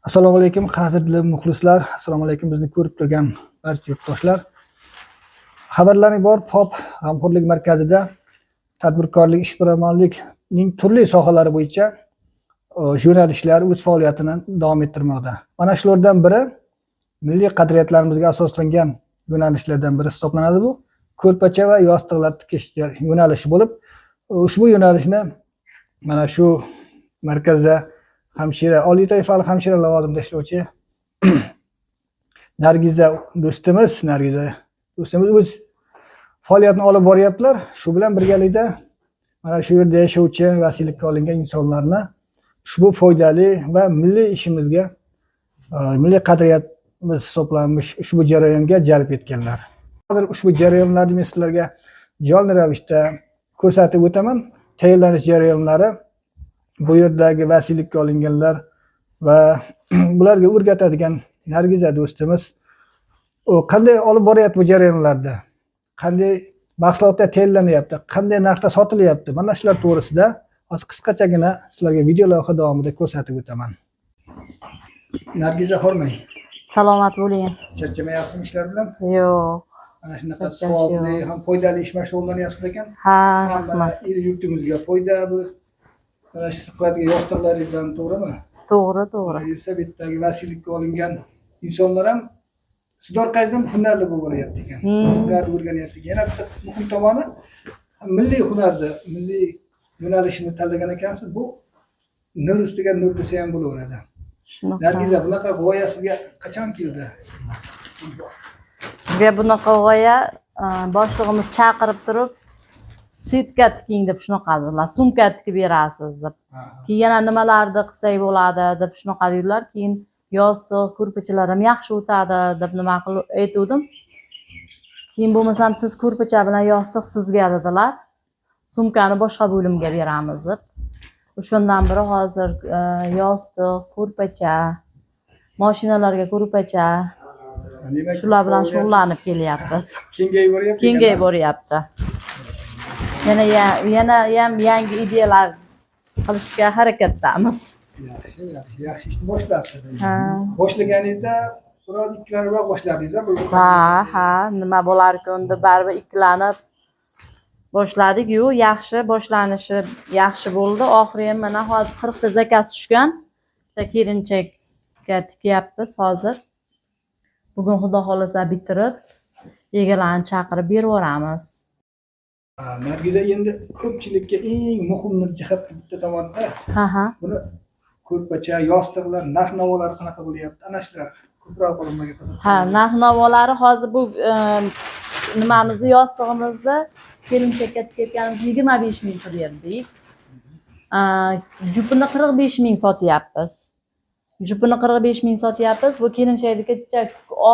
Assalomu alaykum, qadrli muxlislar. Assalomu alaykum bizni ko'rib turgan barcha yurtdoshlar. Xabarlaring bor, POP g'amxo'rlik markazida tadbirkorlik, ishbilarmonlikning turli sohalari bo'yicha yo'nalishlar o'z faoliyatini davom ettirmoqda. Mana shulardan biri milliy qadriyatlarimizga asoslangan yo'nalishlardan biri hisoblanadi bu. Ko'rpacha va yostiqlar tikish yo'nalishi bo'lib, ushbu yo'nalishni mana shu markazda hamshira, oliy toifali hamshira lavozimida ishlovchi Nargiza do'stimiz o'z faoliyatini olib boryaptilar. Shu bilan birgalikda mana shu yerda yashovchi vasiylikka olingan insonlarni ushbu foydali va milliy ishimizga, milliy qadriyatimiz hisoblanmish ushbu jarayonga jalb etganlar. Hozir ushbu jarayonlarni men sizlarga jonli ravishda ko'rsatib o'taman. Tayyorlanish jarayonlari, bu yerdagi vasiylikka olinganlar va bularga o'rgatadigan Nargiza do'stimiz qanday olib boryapti bu jarayonlarda, qanday mahsulotlar tayyorlanyapti, qanday narxda sotilyapti, mana shular to'g'risida hozir qisqachagina sizlarga video lavha davomida ko'rsatib o'taman. Nargiza, hormang. Salomat bo'ling. Charchamayapsizmi ishlar bilan? Yo'q. Mana shunaqa savobli ham foydali ish bilan shug'ullanyapsiz ekan. Ha, rahmat. Yurtimizga foyda bu. Mana shu qiladigan yostiqlaringizdan to'g'rimi? To'g'ri. Esa bu yerdagi vasiylikka olingan insonlar ham siz orqangizdan hunarli bo'lyapti ekan. Hunarni o'rganyapti. Yana bir muhim tomoni milliy hunarni, milliy yo'nalishni tanlagan ekansiz. Bu nur ustiga nur desa ham bo'laveradi. Nargiza, bunaqa g'oya sizga qachon keldi? Bizga bunaqa g'oya boshlig'imiz chaqirib turib, sitka tiking deb shunaqa dedilar. Sumka tikib berasiz deb. Keyin yana nimalarni qilsak bo'ladi deb shunaqa dedilar. Keyin yostiq, ko'rpachalar ham yaxshi o'tadi deb nima qilib aytdim. Keyin bo'lmasam siz ko'rpacha bilan yostiq sizga dedilar. Sumkani boshqa bo'limga beramiz deb. O'shandan biri hozir yostiq, ko'rpacha, mashinalarga ko'rpacha, shular bilan shug'ullanib kelyapmiz. Kengayib boryapti. Yana yangi ideyalar qilishga harakatdamiz. Yaxshi ishni boshlabsiz. Boshlaganingizda biroz ikkilanibroq boshladingiz-a? Ha, nima bo'larkan deb baribir ikkilanib boshladik-yu, yaxshi boshlanishi yaxshi bo'ldi. Oxiri ham mana hozir 40 ta zakaz tushgan. Bitta kelinchakka tikyapmiz hozir. Bugun xudo xolasa bitirib, egalarni chaqirib berib yuboramiz. Nargiza, endi ko'pchilikka eng muhim jihat bitta tomonda. Buni ko'rpacha, yostiqlar, narx-navolar qanaqa bo'lyapti? Ana shular ko'proq olimlarga qiziq. Narx-navolari hozir bu nimamizni, yostig'imizni kelinchakka tikayotganimiz 25 ming qilib berdik. Jupini 45 ming sotyapmiz. Jupini 45 ming sotyapmiz. Bu kelinchaknikicha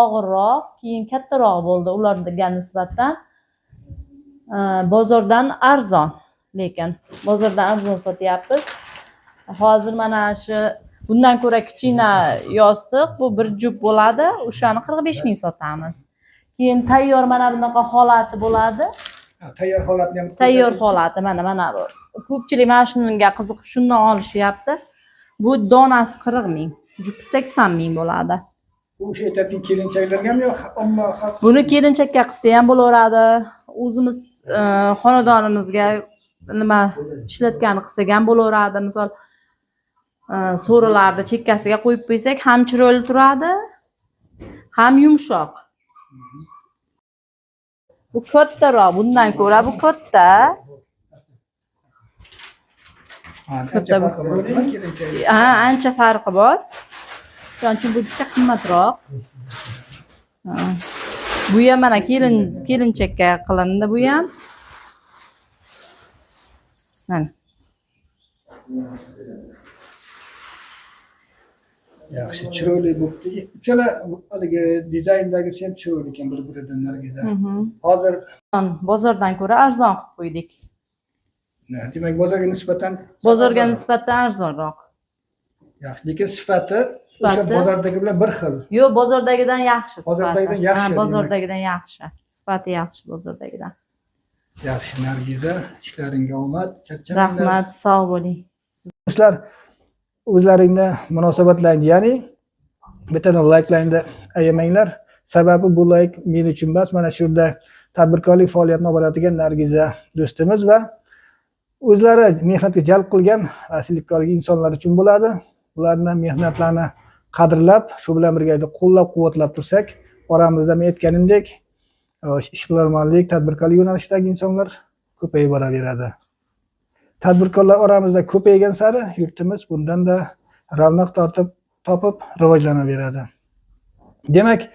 og'irroq, keyin kattaroq bo'ldi ularga nisbatan. Bozordan arzon, lekin bozordan arzon sotyapmiz. Hozir mana shu bundan ko'ra kichkina yostiq, bu bir jup bo'ladi, o'shani 45 ming sotamiz. Keyin tayyor mana bunaqa holati bo'ladi. Tayyor holatni ham tayyor holati mana bu. Ko'pchilik mana shunga qiziqib shundan olishyapti. Bu donasi 40 ming, jupi 80 ming bo'ladi. Bu o'sha aytadigan kelinchaklarga ham yo omma xalq? Buni kelinchakka qilsa ham bo'laveradi. O'zimiz xonadonimizga nima ishlatgani qilsak ham bo'laveradi. Misol so'rilarni chekkasiga qo'yib qo'ysak ham chiroyli turadi, ham yumshoq. Bu kattaroq, bundan ko'ra bu katta. Ancha farqi bor. Shuning uchun bu juda qimmatroq. Bu ham mana kelinchakka qilindi bu ham. Mana. Yaxshi, chiroyli bo'pti. Uchala haligi dizayndagisi ham chiroyli ekan bir-biridan Nargiza. Hozir bozordan ko'ra arzon qilib qo'ydik. Demak, bozorga nisbatan arzonroq. Yaxshi, lekin sifati o'sha bozordagi bilan bir xil. Yo'q, bozordagidan yaxshi. Bozordagidan yaxshi. Bozordagidan yaxshi. Sifati yaxshi bozordagidan. Yaxshi Nargiza, ishlaringga omad, charchamanglar. Rahmat, sog' bo'ling. Do'stlar, o'zlaringni munosabatlaringiz, ya'ni bittadan layklaringni ayamanglar. Sababi bu layk men uchun emas, mana shu yerda tadbirkorlik faoliyatini olib boradigan Nargiza do'stimiz va o'zlari mehnatga jalb qilgan vasiylikka olgan insonlar uchun bo'ladi. Ularning mehnatlarini qadrlab, shu bilan birga qo'llab-quvvatlab tursak, oramizda men aytganimdek, ishbilarmonlik, tadbirkorlik yo'nalishidagi insonlar ko'payib boraveradi. Tadbirkorlar oramizda ko'paygan sari yurtimiz bundan-da ravnaq topib rivojlanaveradi. Demak,